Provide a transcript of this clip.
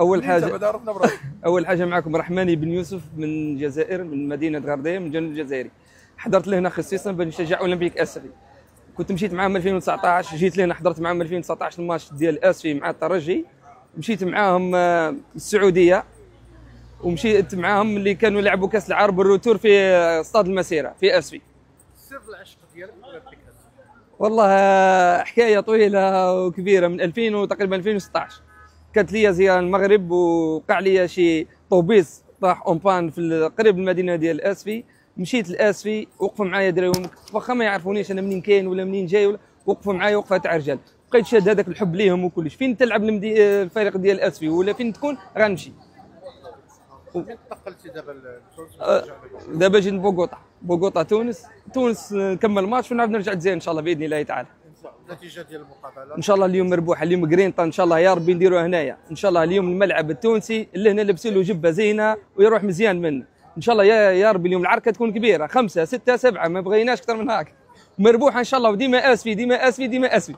اول حاجه اول حاجه معكم رحماني بن يوسف من الجزائر، من مدينه غرديه، من الجنوب الجزائري. حضرت لهنا خصيصا باش نشجع اولمبيك اسفي. كنت مشيت معاهم 2019، جيت لهنا حضرت معاهم 2019 الماتش ديال اسفي مع الترجي. مشيت معاهم السعوديه، ومشيت معاهم اللي كانوا يلعبوا كاس العرب الروتور في استاد المسيره في اسفي. سر العشق ديالك اولمبيك اسفي؟ والله حكايه طويله وكبيره، من 2000 وتقريبا 2016 كانت لي زياره المغرب، وقع لي شي طوبيس طاح اون في قريب المدينه ديال اسفي. مشيت لاسفي، وقفوا معايا دراهم واخا ما يعرفونيش انا منين كاين ولا منين جاي، ولا وقفوا معايا وقفه تاع رجال. بقيت شاد هذاك الحب ليهم وكلش. فين تلعب الفريق ديال اسفي ولا فين تكون غنمشي. فين انتقلتي دابا لتونس؟ دابا جيت بوغوطا تونس نكمل ماتش ونعاود نرجع للجزائر ان شاء الله باذن الله تعالى. النتيجه ديال المقابله ان شاء الله اليوم مربوحه، اليوم جرينطا ان شاء الله يا ربي نديروها هنايا ان شاء الله. اليوم الملعب التونسي اللي هنا لبسوا له جبه زينه ويروح مزيان منه ان شاء الله. يا ربي اليوم العركه تكون كبيره، 5 6 7 ما بغيناش اكثر من هاك. مربوحه ان شاء الله، وديما اسفي ديما اسفي ديما اسفي.